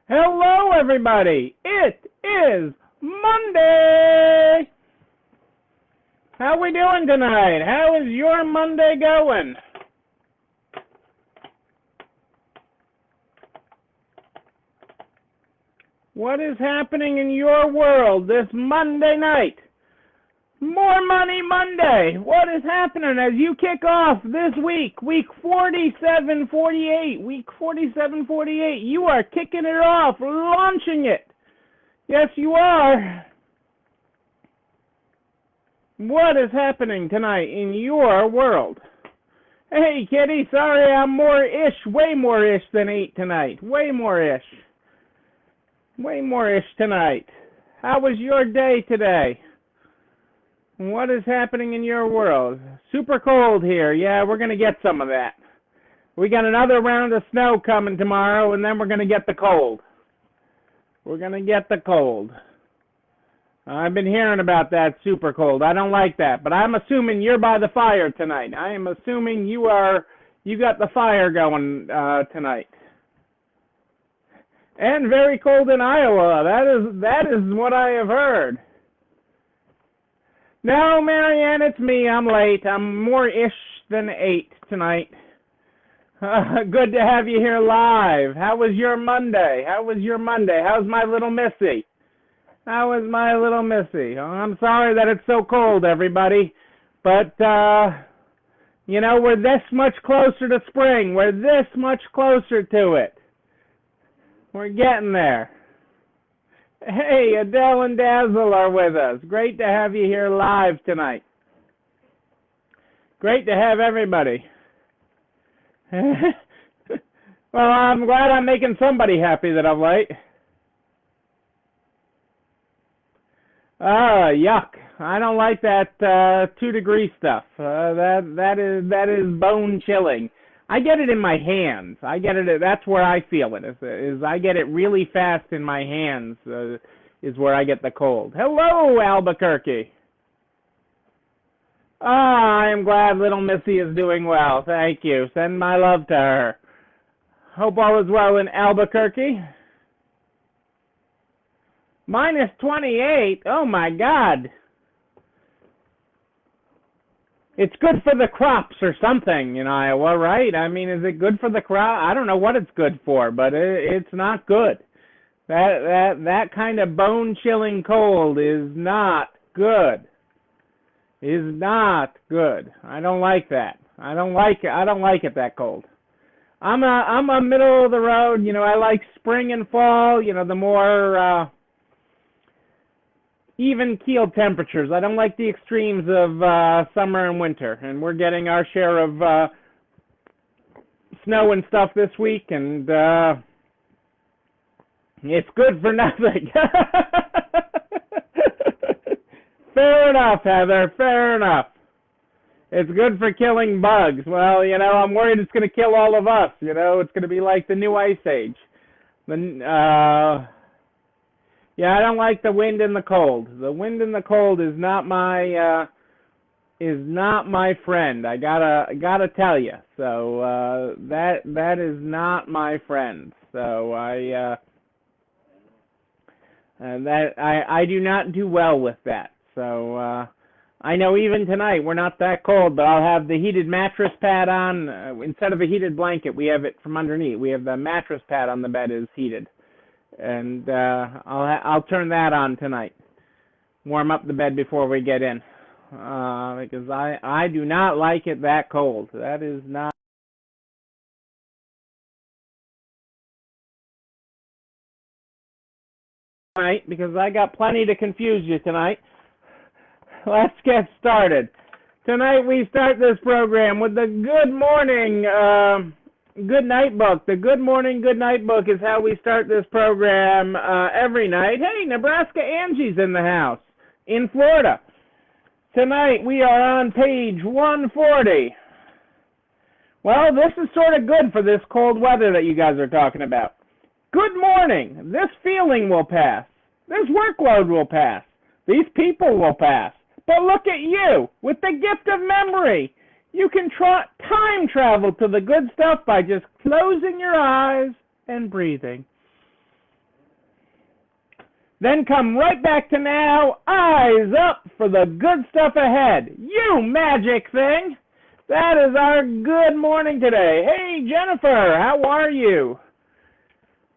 Hello, everybody. It is Monday. How we doing tonight? How is your Monday going? What is happening in your world this Monday night? More Money Monday. What is happening as you kick off this week? Week 47-48. Week 47-48. You are kicking it off, launching it. Yes, you are. What is happening tonight in your world? Hey, Kitty, sorry I'm more-ish, way more-ish than 8 tonight. Way more-ish. Way more-ish tonight. How was your day today? What is happening in your world? Super cold here. Yeah, we're going to get some of that. We got another round of snow coming tomorrow, and then we're going to get the cold. We're going to get the cold. I've been hearing about that super cold. I don't like that, but I'm assuming you're by the fire tonight. I am assuming you got the fire going tonight. And very cold in Iowa. That is what I have heard. No, Marianne, it's me. I'm late. I'm more-ish than 8 tonight. Good to have you here live. How was your Monday? How's my little Missy? How is my little Missy? Oh, I'm sorry that it's so cold, everybody. But, we're this much closer to spring. We're this much closer to it. We're getting there. Hey, Adele and Dazzle are with us. Great to have you here live tonight. Great to have everybody. Well, I'm glad I'm making somebody happy that I'm late. Yuck. I don't like that 2-degree stuff. That is bone chilling. I get it in my hands. That's where I feel it. Is I get it really fast in my hands. Is where I get the cold. Hello, Albuquerque. I am glad little Missy is doing well. Thank you. Send my love to her. Hope all is well in Albuquerque. Minus 28. Oh my God. It's good for the crops or something in Iowa, right? I mean, is it good for the crop? I don't know what it's good for, but it's not good. That kind of bone-chilling cold is not good. Is not good. I don't like that. I don't like it that cold. I'm a middle of the road. I like spring and fall. The more even-keeled temperatures. I don't like the extremes of summer and winter, and we're getting our share of snow and stuff this week, and it's good for nothing. Fair enough, Heather, fair enough. It's good for killing bugs. Well, I'm worried it's going to kill all of us. It's going to be like the new ice age. Yeah, I don't like the wind and the cold. The wind and the cold is not my friend. I gotta tell you. So that is not my friend. So I do not do well with that. So I know even tonight we're not that cold, but I'll have the heated mattress pad on instead of a heated blanket. We have it from underneath. We have the mattress pad on the bed is heated. And I'll turn that on tonight. Warm up the bed before we get in, because I do not like it that cold. That is not right, because I got plenty to confuse you tonight. Let's get started. Tonight we start this program with the Good Morning Good Night Book. The Good Morning Good Night Book is how we start this program every night. Hey, Nebraska Angie's in the house in Florida. Tonight we are on page 140. Well, this is sort of good for this cold weather that you guys are talking about. Good morning. This feeling will pass. This workload will pass. These people will pass. But look at you with the gift of memory. You can time travel to the good stuff by just closing your eyes and breathing. then come right back to now. Eyes up for the good stuff ahead. You magic thing. That is our good morning today. Hey, Jennifer, how are you?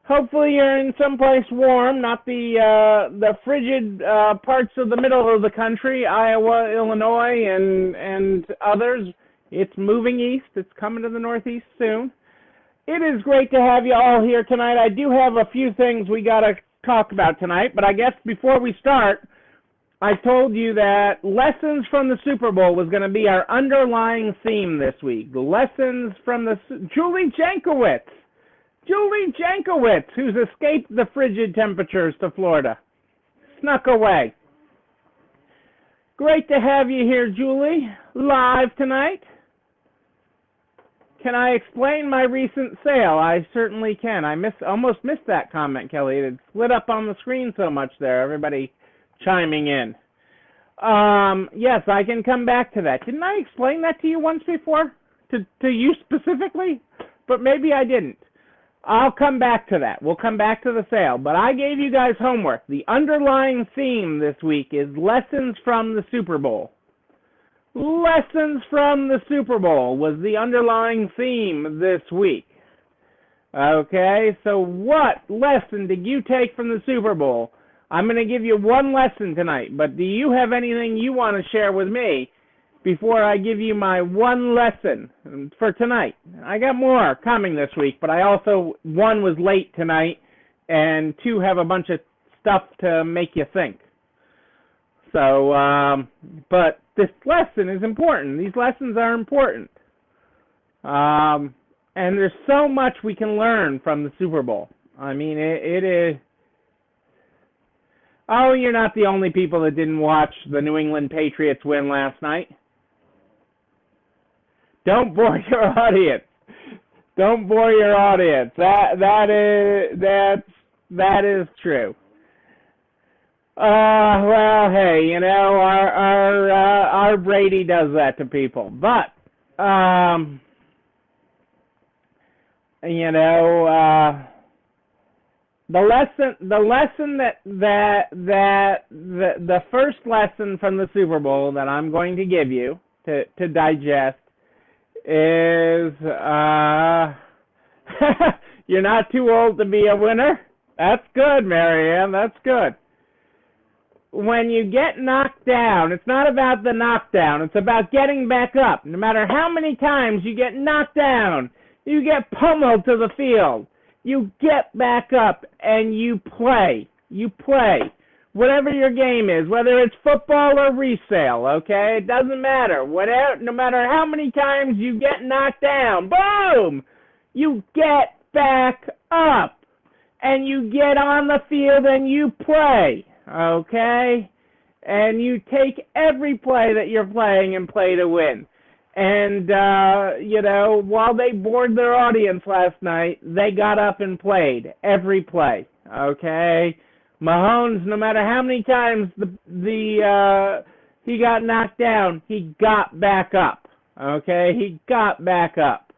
Hopefully you're in someplace warm, not the frigid parts of the middle of the country, Iowa, Illinois, and others. It's moving east. It's coming to the Northeast soon. It is great to have you all here tonight. I do have a few things we got to talk about tonight, but I guess before we start, I told you that lessons from the Super Bowl was going to be our underlying theme this week. Lessons from the Julie Jankowicz, who's escaped the frigid temperatures to Florida, snuck away. Great to have you here, Julie, live tonight. Can I explain my recent sale? I certainly can. I almost missed that comment, Kelly. It lit up on the screen so much there, everybody chiming in. Yes, I can come back to that. Didn't I explain that to you once before? To you specifically? But maybe I didn't. I'll come back to that. We'll come back to the sale. But I gave you guys homework. The underlying theme this week is lessons from the Super Bowl. Lessons from the Super Bowl was the underlying theme this week. Okay, so what lesson did you take from the Super Bowl? I'm going to give you one lesson tonight, but do you have anything you want to share with me before I give you my one lesson for tonight? I got more coming this week, but one was late tonight, and two have a bunch of stuff to make you think. So, but this lesson is important. These lessons are important. And there's so much we can learn from the Super Bowl. I mean, it is... Oh, you're not the only people that didn't watch the New England Patriots win last night. Don't bore your audience. Don't bore your audience. That is true. Well, hey, you know, our Brady does that to people, but you know, the first lesson from the Super Bowl that I'm going to give you to digest is you're not too old to be a winner. That's good, Marianne. That's good. When you get knocked down, it's not about the knockdown. It's about getting back up. No matter how many times you get knocked down, you get pummeled to the field, you get back up and you play. You play. Whatever your game is, whether it's football or resale, okay? It doesn't matter. No matter how many times you get knocked down, boom! You get back up. And you get on the field and you play. Okay? And you take every play that you're playing and play to win. And, you know, while they bored their audience last night, they got up and played every play. Okay? Mahomes, no matter how many times he got knocked down, he got back up. Okay? He got back up.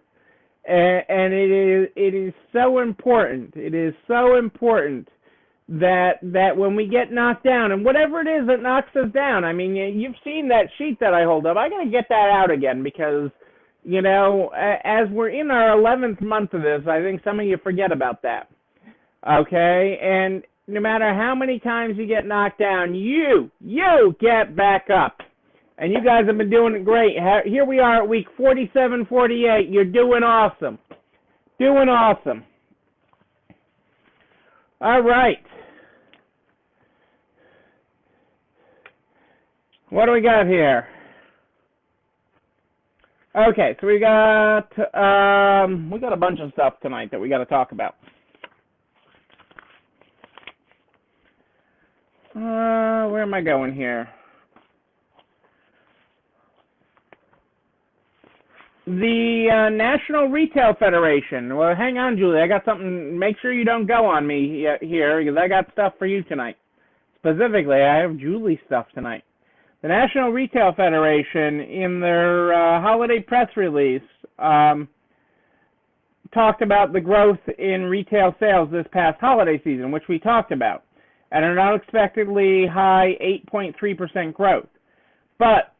And it is so important. It is so important that when we get knocked down, and whatever it is that knocks us down, I mean, you've seen that sheet that I hold up. I got to get that out again because, you know, as we're in our 11th month of this, I think some of you forget about that. Okay? And no matter how many times you get knocked down, you get back up. And you guys have been doing it great. Here we are at week 47, 48. You're doing awesome. Doing awesome. All right. What do we got here? Okay, so we got a bunch of stuff tonight that we got to talk about. Where am I going here? The National Retail Federation. Well, hang on, Julie. I got something. Make sure you don't go on me here because I got stuff for you tonight. Specifically, I have Julie's stuff tonight. The National Retail Federation, in their holiday press release, talked about the growth in retail sales this past holiday season, which we talked about. and an unexpectedly high 8.3% growth. But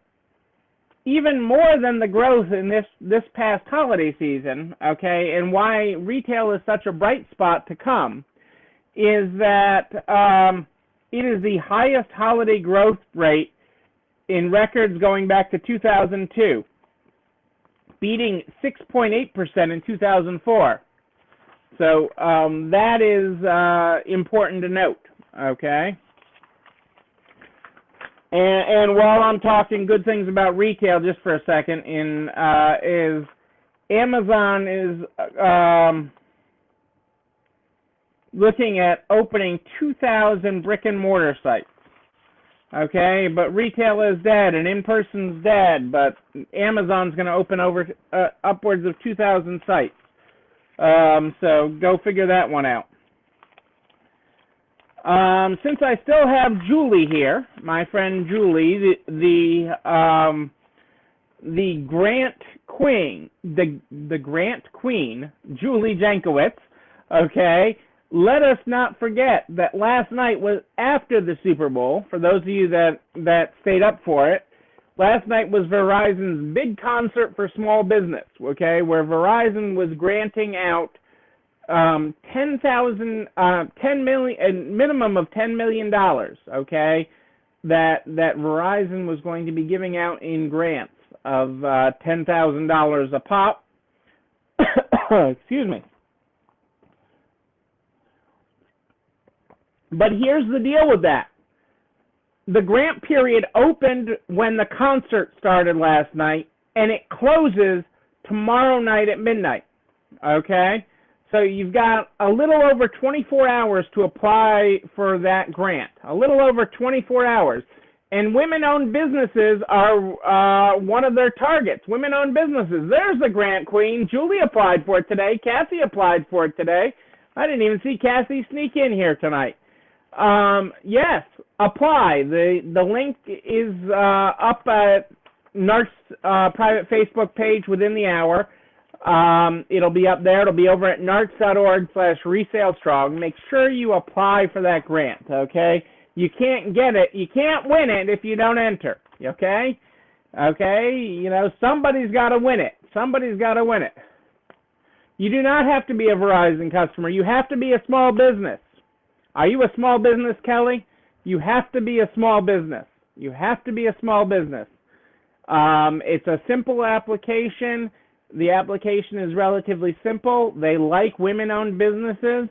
even more than the growth in this past holiday season, okay, and why retail is such a bright spot to come, is that it is the highest holiday growth rate in records going back to 2002, beating 6.8% in 2004. So that is important to note, okay? And while I'm talking good things about retail, just for a second, is Amazon is looking at opening 2,000 brick and mortar sites. Okay, but retail is dead and in-person's dead, but Amazon's going to open over upwards of 2,000 sites. So go figure that one out. Since I still have Julie here, my friend Julie, the Grant Queen, the Grant Queen, Julie Jankowicz, okay, let us not forget that last night was after the Super Bowl. For those of you that stayed up for it, last night was Verizon's big concert for small business, okay, where Verizon was granting out $10 million, a minimum of $10 million, okay, that Verizon was going to be giving out in grants of $10,000 a pop. Excuse me. But here's the deal with that. The grant period opened when the concert started last night, and it closes tomorrow night at midnight, okay? So you've got a little over 24 hours to apply for that grant, a little over 24 hours. And women-owned businesses are one of their targets, women-owned businesses. There's the Grant Queen. Julie applied for it today. Cassie applied for it today. I didn't even see Cassie sneak in here tonight. Yes, apply. The link is up at NART's private Facebook page within the hour. It'll be up there. It'll be over at narts.org/resalestrong. Make sure you apply for that grant, okay? You can't get it. You can't win it if you don't enter, okay? Okay? You know, somebody's got to win it. Somebody's got to win it. You do not have to be a Verizon customer. You have to be a small business. Are you a small business, Kelly? You have to be a small business. You have to be a small business. It's a simple application. The application is relatively simple. They like women-owned businesses.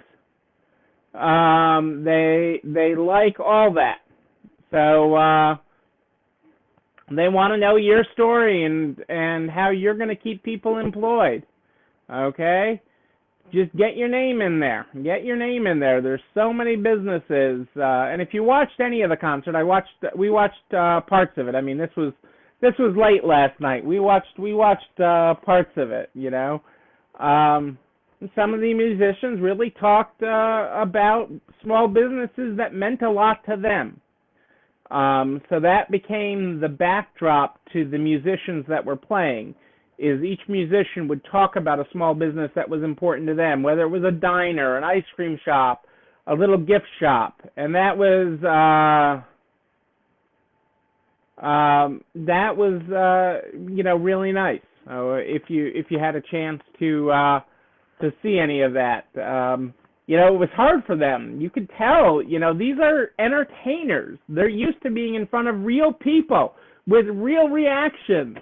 They like all that. So they want to know your story and how you're going to keep people employed. Okay? Just get your name in there. Get your name in there. There's so many businesses. And if you watched any of the concert, we watched parts of it. I mean, this was late last night. We watched parts of it, you know. Some of the musicians really talked about small businesses that meant a lot to them. So that became the backdrop to the musicians that were playing, is each musician would talk about a small business that was important to them, whether it was a diner, an ice cream shop, a little gift shop. And that was you know, really nice. If you had a chance to see any of that. You know, it was hard for them. You could tell, you know, these are entertainers. They're used to being in front of real people with real reactions.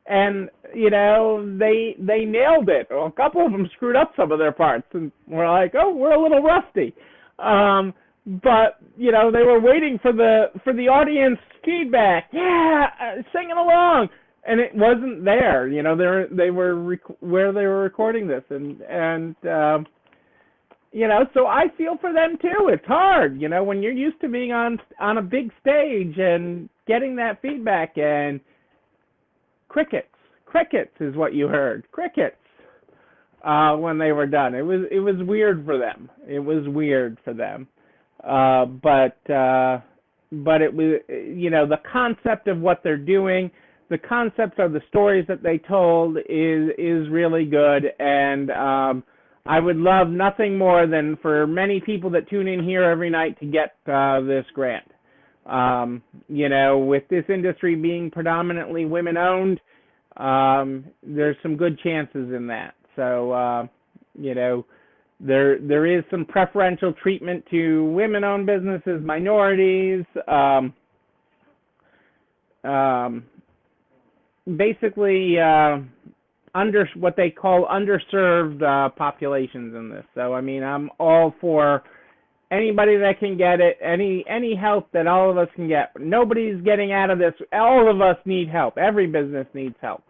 And, you know, they nailed it. Well, a couple of them screwed up some of their parts and were like, oh, we're a little rusty. But, you know, they were waiting for the audience feedback. Yeah, singing along. And it wasn't there. You know, they were where they were recording this. And you know, so I feel for them too. It's hard, you know, when you're used to being on a big stage and getting that feedback, and crickets is what you heard. Crickets when they were done. It was weird for them. It was weird for them. But it was, you know, the concept of what they're doing, the concept of the stories that they told is really good, and I would love nothing more than for many people that tune in here every night to get this grant. With this industry being predominantly women-owned, there's some good chances in that. So, there is some preferential treatment to women-owned businesses, minorities, basically what they call underserved populations in this. So, I mean, I'm all for anybody that can get it, any help that all of us can get. Nobody's getting out of this. All of us need help. Every business needs help,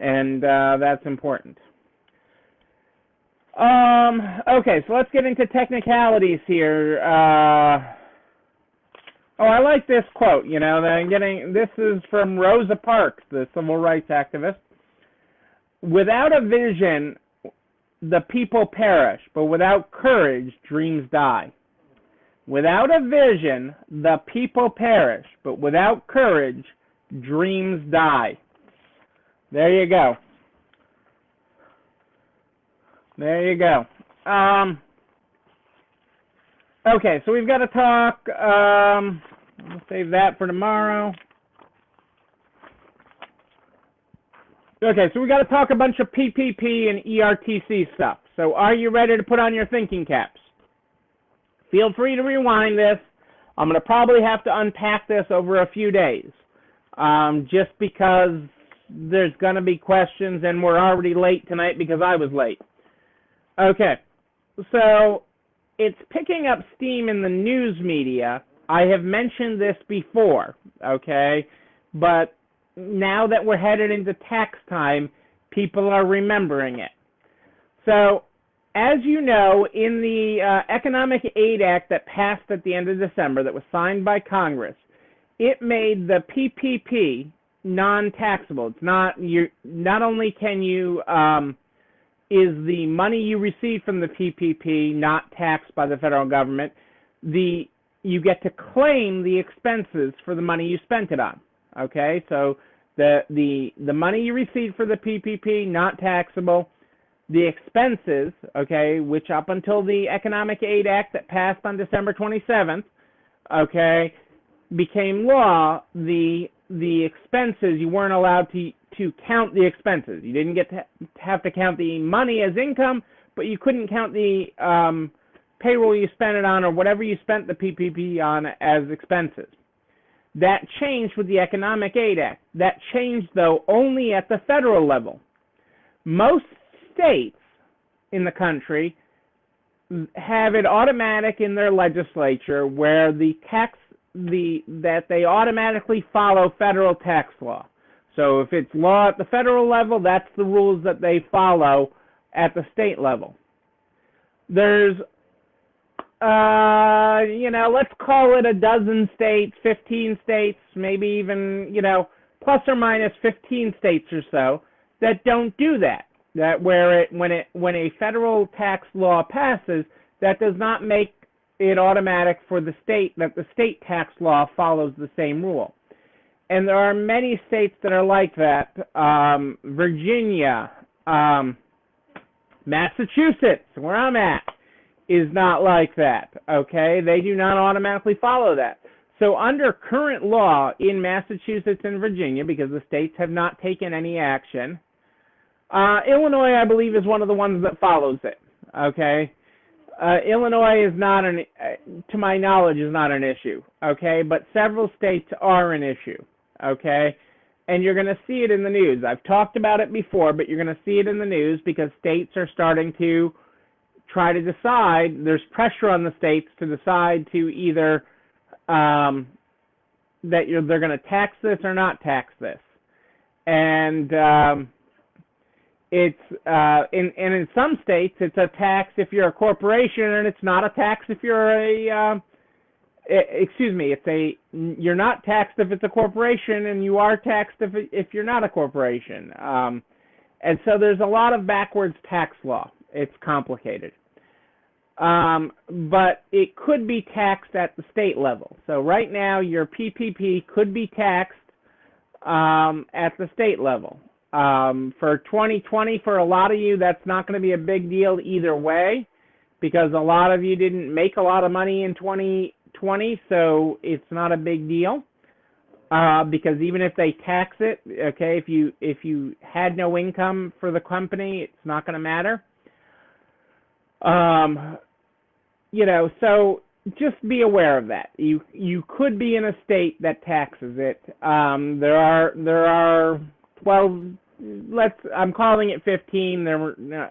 and that's important. Okay, so let's get into technicalities here. I like this quote. This is from Rosa Parks, the civil rights activist. Without a vision, the people perish, but without courage, dreams die. Without a vision, the people perish, but without courage, dreams die. There you go. There you go. Okay, so we've got to talk, we'll save that for tomorrow. Okay, so we got to talk a bunch of PPP and ERTC stuff. So are you ready to put on your thinking caps? Feel free to rewind this. I'm going to probably have to unpack this over a few days, just because there's going to be questions, and we're already late tonight because I was late. Okay, so it's picking up steam in the news media. I have mentioned this before, okay, but now that we're headed into tax time, people are remembering it. So, as you know, in the Economic Aid Act that passed at the end of December, that was signed by Congress, it made the PPP non-taxable. It's not only can you is the money you receive from the PPP not taxed by the federal government, you get to claim the expenses for the money you spent it on. Okay, so the money you receive for the PPP, not taxable. The expenses, okay, which up until the Economic Aid Act that passed on December 27th, okay, became law, the expenses, you weren't allowed to count the expenses. You didn't get to have to count the money as income, but you couldn't count the payroll you spent it on or whatever you spent the PPP on as expenses. That changed with the Economic Aid Act. That changed, though, only at the federal level. Most states in the country have it automatic in their legislature where that they automatically follow federal tax law. So if it's law at the federal level, that's the rules that they follow at the state level. There's let's call it a dozen states, 15 states, maybe even, plus or minus 15 states or so that don't do that. That when a federal tax law passes, that does not make it automatic for the state that the state tax law follows the same rule. And there are many states that are like that. Virginia, Massachusetts, where I'm at, is not like that, okay? They do not automatically follow that. So under current law in Massachusetts and Virginia, because the states have not taken any action, Illinois, I believe, is one of the ones that follows it, okay? Illinois is not, to my knowledge, is not an issue, okay? But several states are an issue, okay? And you're going to see it in the news. I've talked about it before, but you're going to see it in the news because states are starting to try to decide. There's pressure on the states to decide to either that they're going to tax this or not tax this. And in some states it's a tax if you're a corporation, and it's not a tax if you're you're not taxed if it's a corporation, and you are taxed if you're not a corporation. And so there's a lot of backwards tax law. It's complicated. But it could be taxed at the state level. So right now your PPP could be taxed at the state level. For 2020, for a lot of you, that's not going to be a big deal either way, because a lot of you didn't make a lot of money in 2020, so it's not a big deal. Because even if they tax it, okay, if you had no income for the company, it's not going to matter. So just be aware of that. You could be in a state that taxes it. There are 12. I'm calling it 15.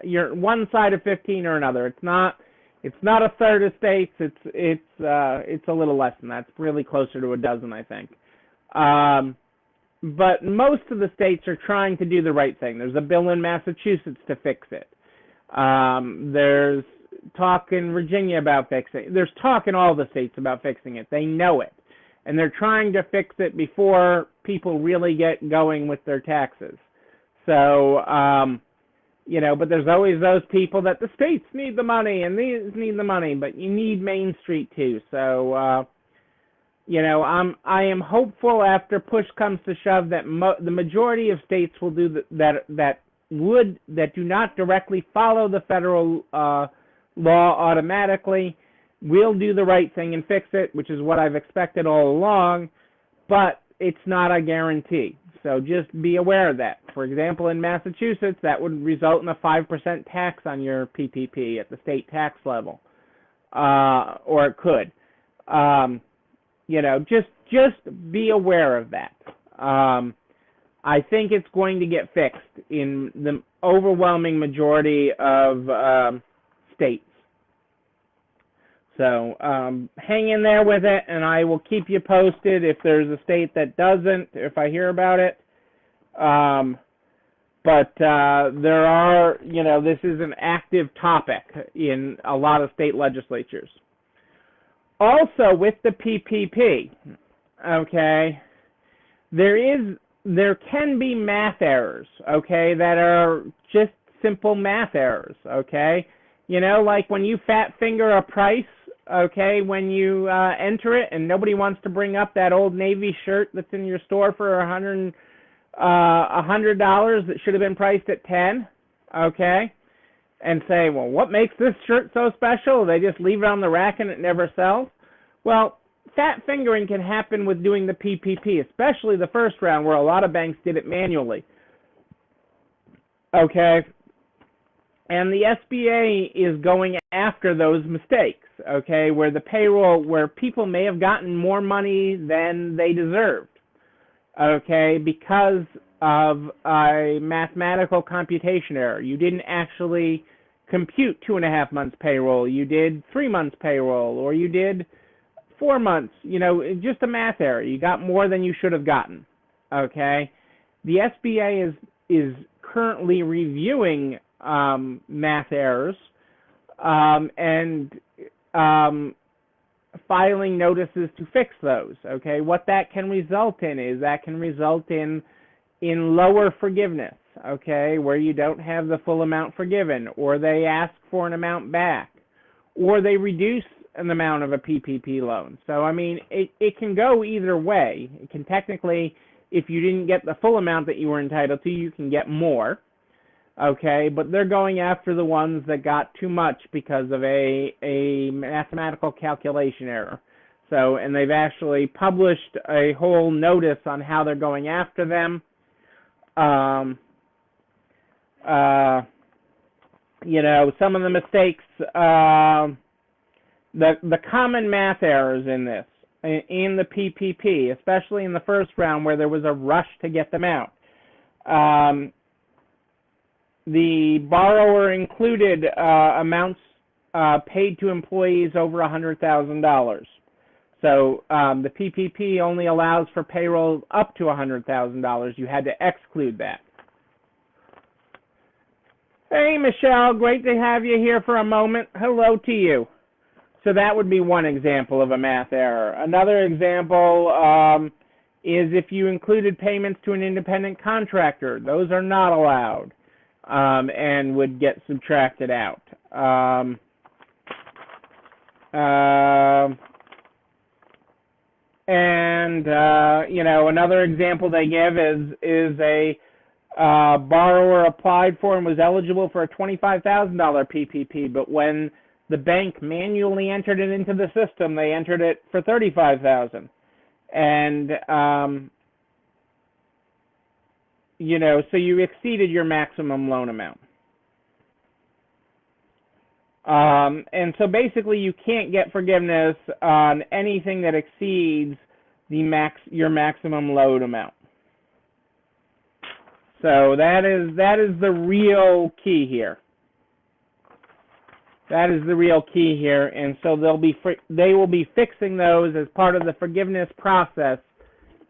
You're one side of 15 or another. It's not a third of states. It's a little less than that. It's really closer to a dozen, I think. But most of the states are trying to do the right thing. There's a bill in Massachusetts to fix it. There's talk in Virginia about fixing it. There's talk in all the states about fixing it. They know it. And they're trying to fix it before people really get going with their taxes. So, but there's always those people that the states need the money and these need the money, but you need Main Street too. So, I am hopeful after push comes to shove that the majority of states will do that do not directly follow the federal law automatically will do the right thing and fix it, which is what I've expected all along, but it's not a guarantee. So just be aware of that. For example, in Massachusetts, that would result in a 5% tax on your PPP at the state tax level, or it could. Just be aware of that. I think it's going to get fixed in the overwhelming majority of states. So hang in there with it, and I will keep you posted if there's a state that doesn't, if I hear about it. But there are, this is an active topic in a lot of state legislatures. Also, with the PPP, okay, there can be math errors, okay, that are just simple math errors, okay? Like when you fat finger a price, okay, when you enter it and nobody wants to bring up that old Navy shirt that's in your store for $100 that should have been priced at $10, okay, and say, well, what makes this shirt so special? They just leave it on the rack and it never sells. Well, fat fingering can happen with doing the PPP, especially the first round where a lot of banks did it manually, okay? And the SBA is going after those mistakes, okay, where people may have gotten more money than they deserved, okay, because of a mathematical computation error. You didn't actually compute 2.5 months payroll. You did 3 months payroll, or you did 4 months, just a math error. You got more than you should have gotten, okay? The SBA is currently reviewing math errors and filing notices to fix those, okay? What that can result in is in lower forgiveness, okay, where you don't have the full amount forgiven, or they ask for an amount back, or they reduce an amount of a PPP loan. So, it can go either way. It can technically, if you didn't get the full amount that you were entitled to, you can get more, okay, but they're going after the ones that got too much because of a mathematical calculation error. So, and they've actually published a whole notice on how they're going after them. Some of the mistakes, the common math errors in the PPP, especially in the first round where there was a rush to get them out. The borrower included amounts paid to employees over $100,000. So the PPP only allows for payroll up to $100,000. You had to exclude that. Hey, Michelle, great to have you here for a moment. Hello to you. So that would be one example of a math error. Another example is if you included payments to an independent contractor. Those are not allowed and would get subtracted out. Another example they give is a borrower applied for and was eligible for a $25,000 PPP, but when the bank manually entered it into the system, they entered it for $35,000, and so you exceeded your maximum loan amount. And so basically, you can't get forgiveness on anything that exceeds your maximum loan amount. So that is the real key here. That is the real key here, and so they will be fixing those as part of the forgiveness process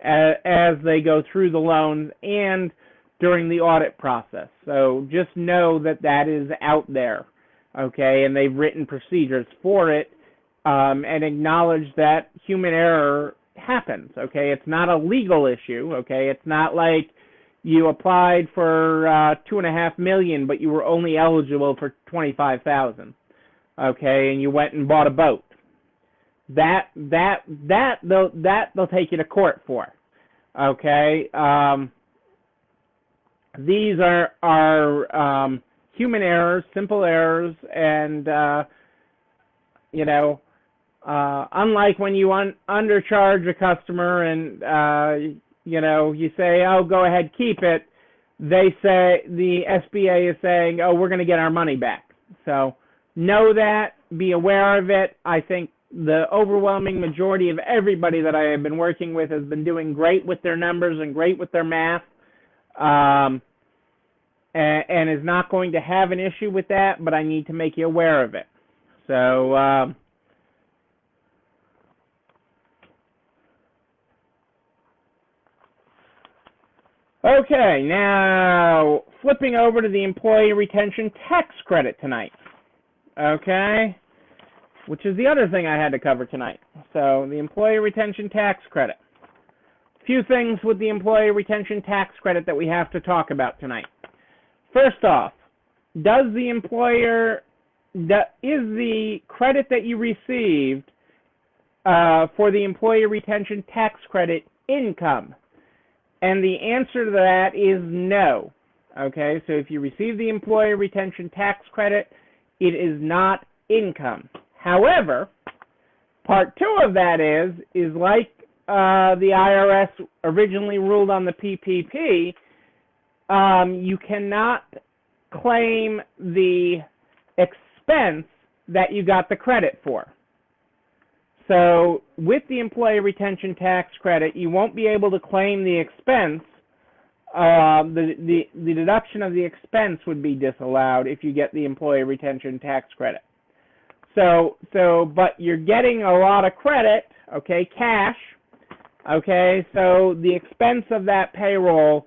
as they go through the loans and during the audit process. So just know that is out there, okay? And they've written procedures for it, and acknowledge that human error happens, okay? It's not a legal issue, okay? It's not like you applied for $2.5 million, but you were only eligible for $25,000, okay? And you went and bought a boat. That they'll take you to court for, okay? These are human errors, simple errors, and unlike when you undercharge a customer and you say, oh, go ahead, keep it, they say, the SBA is saying, oh, we're going to get our money back. So know that, be aware of it. I think the overwhelming majority of everybody that I have been working with has been doing great with their numbers and great with their math, and is not going to have an issue with that, but I need to make you aware of it. So, okay, now flipping over to the Employee Retention Tax Credit tonight, okay, which is the other thing I had to cover tonight. So the Employee Retention Tax Credit. A few things with the Employee Retention Tax Credit that we have to talk about tonight. First off, is the credit that you received for the Employee Retention Tax Credit income? And the answer to that is no. Okay, so if you receive the Employee Retention Tax Credit, it is not income. However, part two of that is like the IRS originally ruled on the PPP, you cannot claim the expense that you got the credit for. So with the Employee Retention Tax Credit, you won't be able to claim the expense. The deduction of the expense would be disallowed if you get the Employee Retention Tax Credit. But you're getting a lot of credit, okay, cash, okay, so the expense of that payroll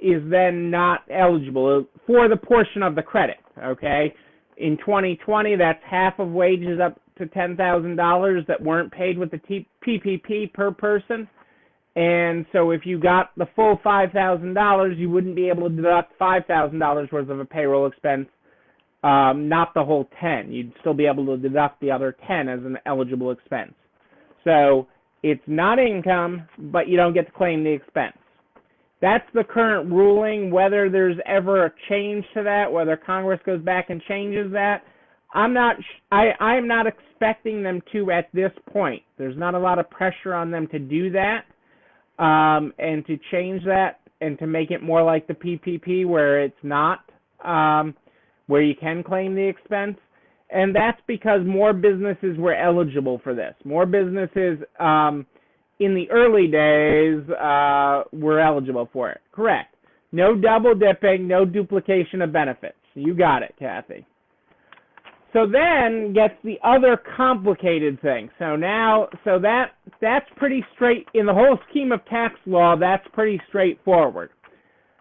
is then not eligible for the portion of the credit, okay? In 2020, that's half of wages up to $10,000 that weren't paid with the PPP per person. And so if you got the full $5,000, you wouldn't be able to deduct $5,000 worth of a payroll expense, not the whole 10. You'd still be able to deduct the other 10 as an eligible expense. So it's not income, but you don't get to claim the expense. That's the current ruling. Whether there's ever a change to that, whether Congress goes back and changes that, I'm not expecting them to at this point. There's not a lot of pressure on them to do that, and to change that and to make it more like the PPP where it's not, where you can claim the expense. And that's because more businesses were eligible for this. More businesses in the early days were eligible for it. Correct. No double dipping, no duplication of benefits. You got it, Kathy. So then gets the other complicated thing. That's pretty straight in the whole scheme of tax law. That's pretty straightforward.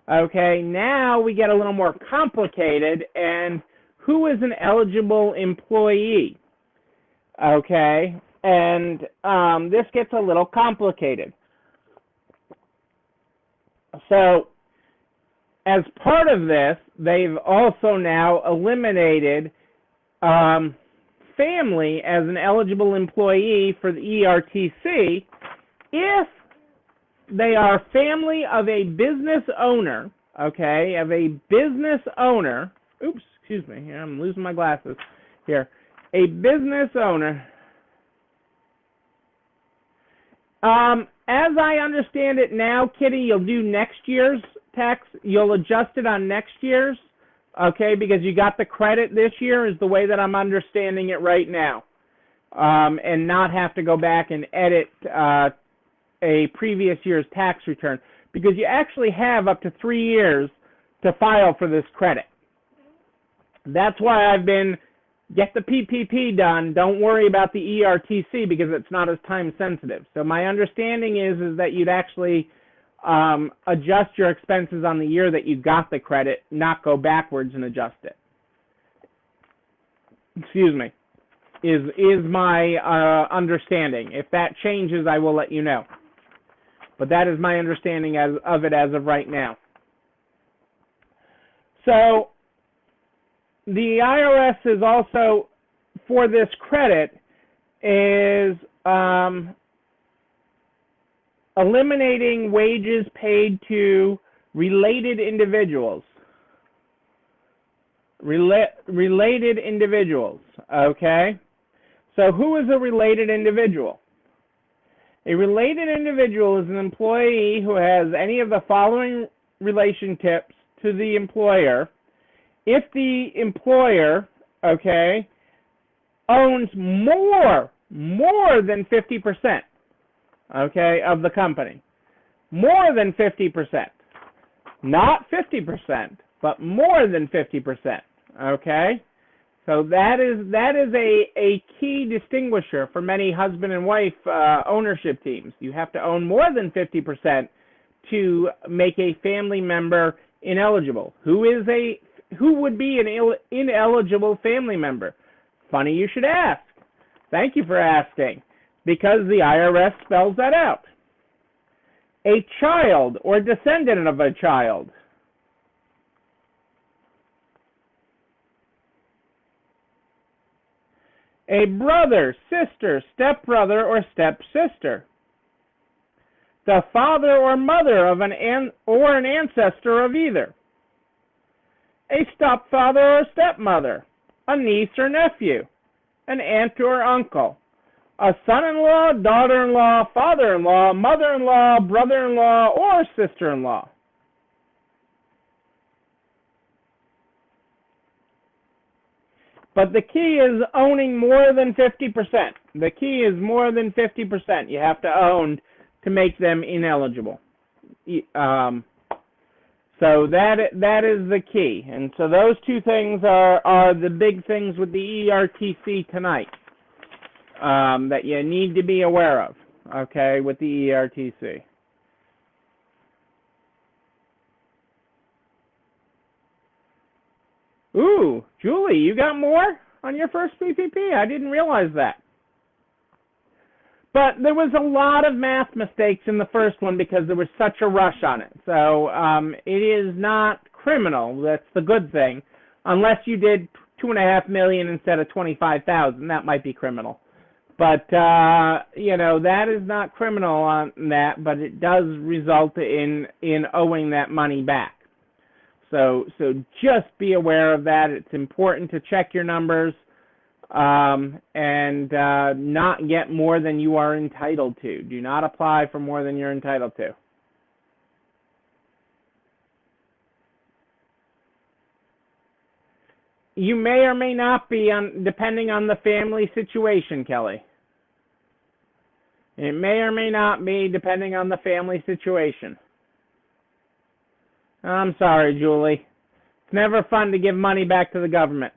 Okay, now we get a little more complicated, and who is an eligible employee? Okay, and this gets a little complicated. So as part of this, they've also now eliminated family as an eligible employee for the ERTC if they are family of a business owner, okay, of a business owner, oops, excuse me, here, I'm losing my glasses here, a business owner, as I understand it now, Kitty, you'll do next year's tax, you'll adjust it on next year's, okay, because you got the credit this year is the way that I'm understanding it right now, and not have to go back and edit a previous year's tax return, because you actually have up to 3 years to file for this credit. That's why I've been, get the PPP done, don't worry about the ERTC because it's not as time sensitive. So my understanding is that you'd actually adjust your expenses on the year that you got the credit, not go backwards and adjust it. Excuse me, is my understanding. If that changes, I will let you know. But that is my understanding of it as of right now. So the IRS is also, for this credit, is eliminating wages paid to related individuals. Related individuals, okay? So who is a related individual? A related individual is an employee who has any of the following relationships to the employer. If the employer, okay, owns more than 50%, okay, of the company, more than 50%, not 50%, but more than 50%, okay? So that is a key distinguisher for many husband and wife ownership teams. You have to own more than 50% to make a family member ineligible. Who would be an ineligible family member? Funny you should ask. Thank you for asking, because the IRS spells that out. A child or descendant of a child. A brother, sister, stepbrother, or stepsister. The father or mother of an ancestor of either. A stepfather or stepmother. A niece or nephew. An aunt or uncle. A son-in-law, daughter-in-law, father-in-law, mother-in-law, brother-in-law, or sister-in-law. But the key is owning more than 50%. The key is more than 50%. You have to own to make them ineligible. So that is the key. And so those two things are the big things with the ERTC tonight that you need to be aware of, okay, with the ERTC. Ooh, Julie, you got more on your first PPP? I didn't realize that. But there was a lot of math mistakes in the first one because there was such a rush on it. So it is not criminal. That's the good thing. Unless you did $2.5 million instead of $25,000, that might be criminal. But you know, that is not criminal on that, but it does result in owing that money back. So just be aware of that. It's important to check your numbers and not get more than you are entitled to. Do not apply for more than you're entitled to. You may or may not be, depending on the family situation, Kelly. It may or may not be, depending on the family situation. I'm sorry, Julie. It's never fun to give money back to the government.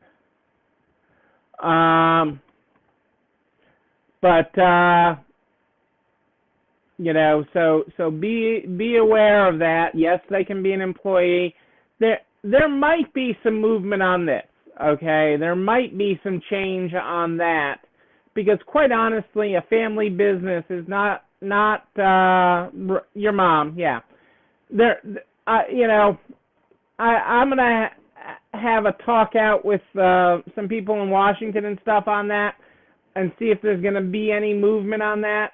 You know, so be aware of that. Yes, they can be an employee. There might be some movement on this. Okay, there might be some change on that, because quite honestly, a family business is not your mom. Yeah, you know, I'm gonna have a talk out with some people in Washington and stuff on that, and see if there's gonna be any movement on that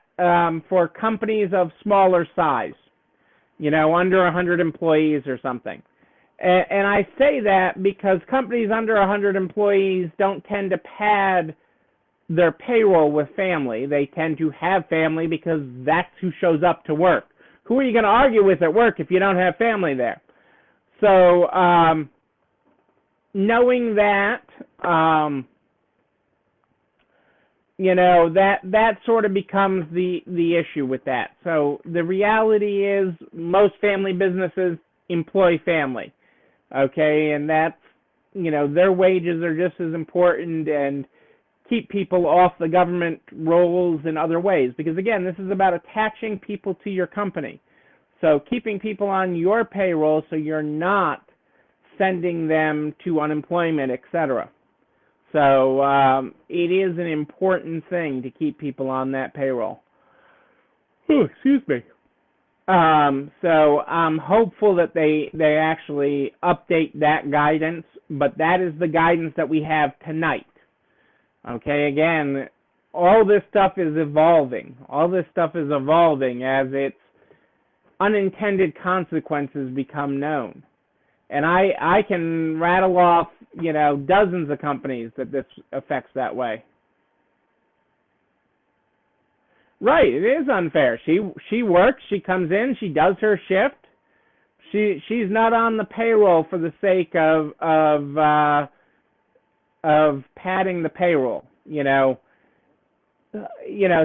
for companies of smaller size. You know, under 100 employees or something. And I say that because companies under 100 employees don't tend to pad their payroll with family. They tend to have family because that's who shows up to work. Who are you going to argue with at work if you don't have family there? So knowing that, that sort of becomes the issue with that. So the reality is most family businesses employ family, okay, and that's, their wages are just as important, and keep people off the government rolls in other ways, because again, this is about attaching people to your company. So keeping people on your payroll so you're not sending them to unemployment, etc. So it is an important thing to keep people on that payroll. Oh, excuse me. So I'm hopeful that they actually update that guidance, but that is the guidance that we have tonight. Okay, again, all this stuff is evolving. All this stuff is evolving as its unintended consequences become known. And I can rattle off, dozens of companies that this affects that way. Right, it is unfair. She works, she comes in, she does her shift. She's not on the payroll for the sake of padding the payroll.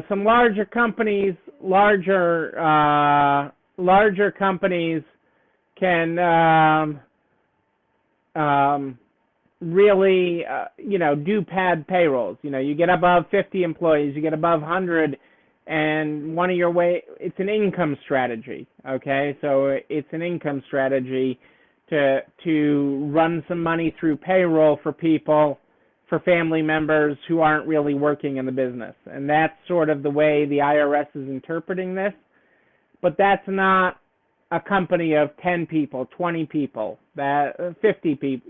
Some larger companies can really do pad payrolls. You get above 50 employees, you get above 100, and it's an income strategy. Okay, so it's an income strategy to run some money through payroll for people, for family members who aren't really working in the business. And that's sort of the way the IRS is interpreting this. But that's not a company of 10 people, 20 people, 50 people.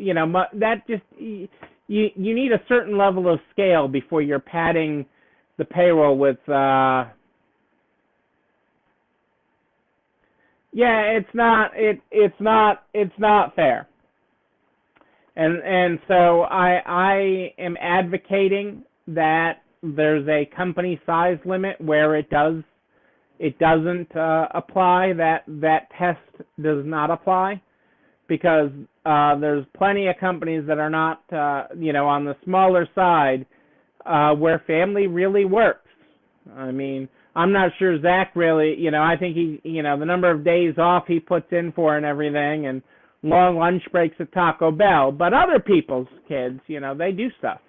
That just, you need a certain level of scale before you're padding the payroll with, it's not fair. And so I am advocating that there's a company size limit where it doesn't apply, that test does not apply, because there's plenty of companies that are not on the smaller side where family really works. I mean, I'm not sure Zach really, I think he, the number of days off he puts in for and everything, and long lunch breaks at Taco Bell, but other people's kids, they do stuff.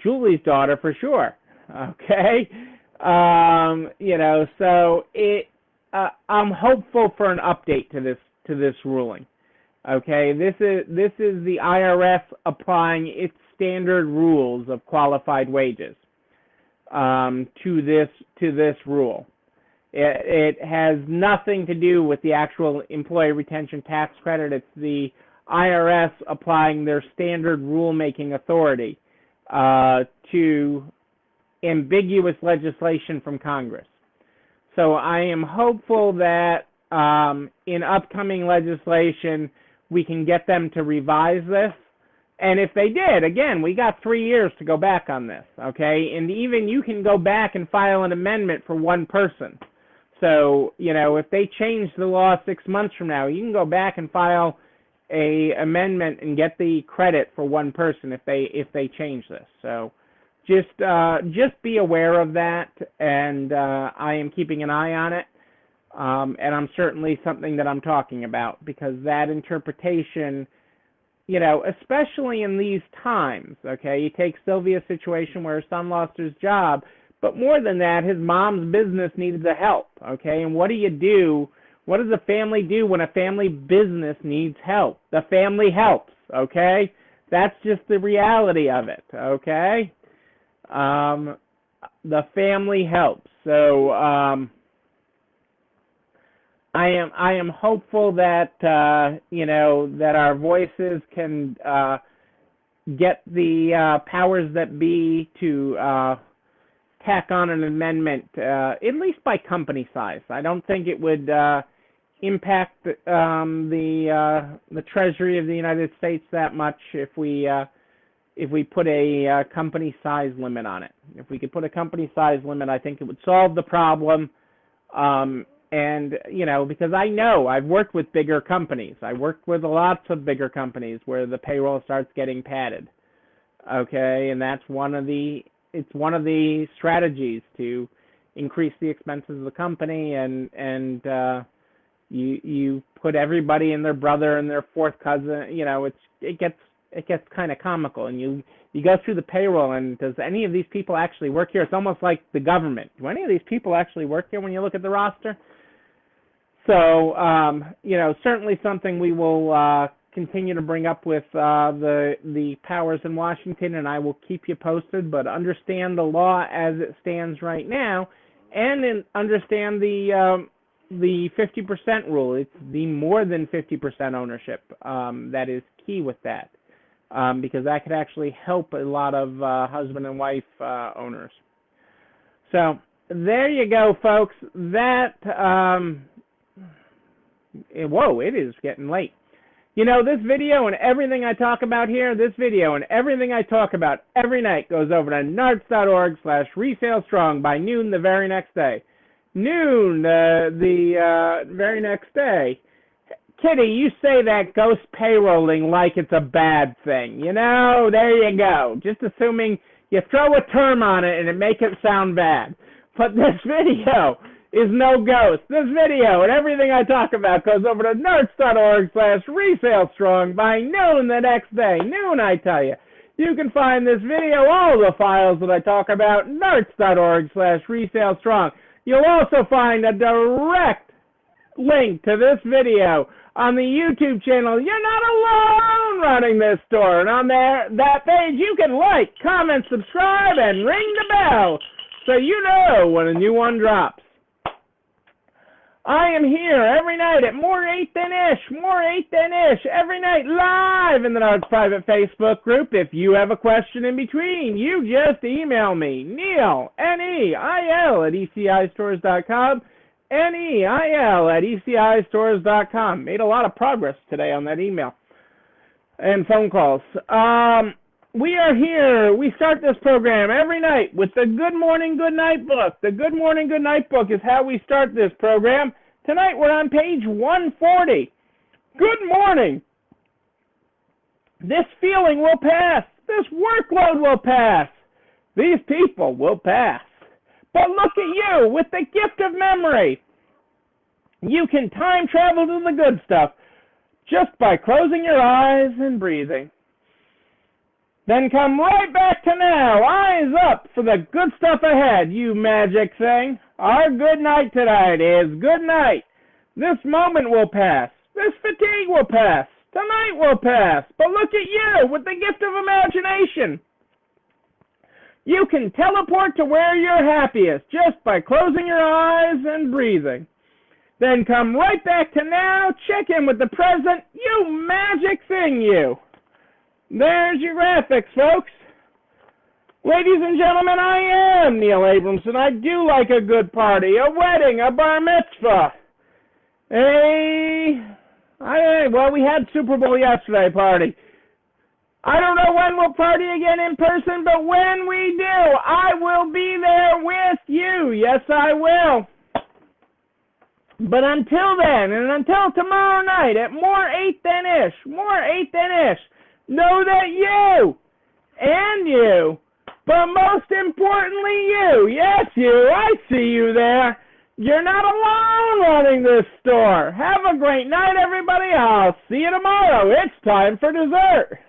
Julie's daughter for sure. Okay. So I'm hopeful for an update to this ruling. Okay. This is the IRS applying its standard rules of qualified wages, to this rule. It has nothing to do with the actual employee retention tax credit. It's the IRS applying their standard rulemaking authority to ambiguous legislation from Congress. So I am hopeful that in upcoming legislation we can get them to revise this. And if they did, again, we got 3 years to go back on this, okay? And even you can go back and file an amendment for one person. So, if they change the law 6 months from now, you can go back and file a amendment and get the credit for one person if they change this. So just be aware of that, and I am keeping an eye on it. And I'm certainly something that I'm talking about, because that interpretation, especially in these times, okay, you take Sylvia's situation where her son lost his job, but more than that, his mom's business needed the help, okay, and what do you do? What does a family do when a family business needs help? The family helps, okay? That's just the reality of it, okay? The family helps. So I am hopeful that that our voices can get the powers that be to tack on an amendment, at least by company size. I don't think it would impact the Treasury of the United States that much if we put a company size limit on it. If we could put a company size limit, I think it would solve the problem. And, because I know I've worked with bigger companies. I worked with lots of bigger companies where the payroll starts getting padded. Okay, and that's one of the strategies to increase the expenses of the company, and you put everybody and their brother and their fourth cousin. It gets kind of comical, and you go through the payroll, and does any of these people actually work here? It's almost like the government. Do any of these people actually work here when you look at the roster? So, certainly something we will continue to bring up with the powers in Washington, and I will keep you posted. But understand the law as it stands right now, and understand the 50% rule. It's the more than 50% ownership that is key with that, because that could actually help a lot of husband and wife owners. So there you go, folks. Whoa, it is getting late. This video and everything I talk about here, this video and everything I talk about every night goes over to narts.org/resalestrong by noon the very next day. Noon the very next day. Kitty, you say that ghost payrolling like it's a bad thing. There you go. Just assuming you throw a term on it and it make it sound bad. But this video is no ghost. This video and everything I talk about goes over to narts.org/resalestrong by noon the next day. Noon, I tell you. You can find this video, all the files that I talk about, narts.org/resalestrong. You'll also find a direct link to this video on the YouTube channel. You're not alone running this store. And on that page, you can like, comment, subscribe, and ring the bell so you know when a new one drops. I am here every night at more 8 than ish, every night live in the Narts private Facebook group. If you have a question in between, you just email me, Neil, Neil, at ECIstores.com, Neil at ECIstores.com. Made a lot of progress today on that email and phone calls. We are here. We start this program every night with the Good Morning, Good Night book. The Good Morning, Good Night book is how we start this program. Tonight we're on page 140. Good morning. This feeling will pass. This workload will pass. These people will pass. But look at you with the gift of memory. You can time travel to the good stuff just by closing your eyes and breathing. Then come right back to now. Eyes up for the good stuff ahead, you magic thing. Our good night tonight is good night. This moment will pass. This fatigue will pass. Tonight will pass. But look at you with the gift of imagination. You can teleport to where you're happiest just by closing your eyes and breathing. Then come right back to now. Check in with the present. You magic thing, you. There's your graphics, folks. Ladies and gentlemen, I am Neil Abramson. I do like a good party, a wedding, a bar mitzvah. Well, we had Super Bowl yesterday party. I don't know when we'll party again in person, but when we do, I will be there with you. Yes, I will. But until then, and until tomorrow night at more 8 than ish, know that you, and you, but most importantly you, yes you, I see you there, you're not alone running this store. Have a great night, everybody. I'll see you tomorrow. It's time for dessert.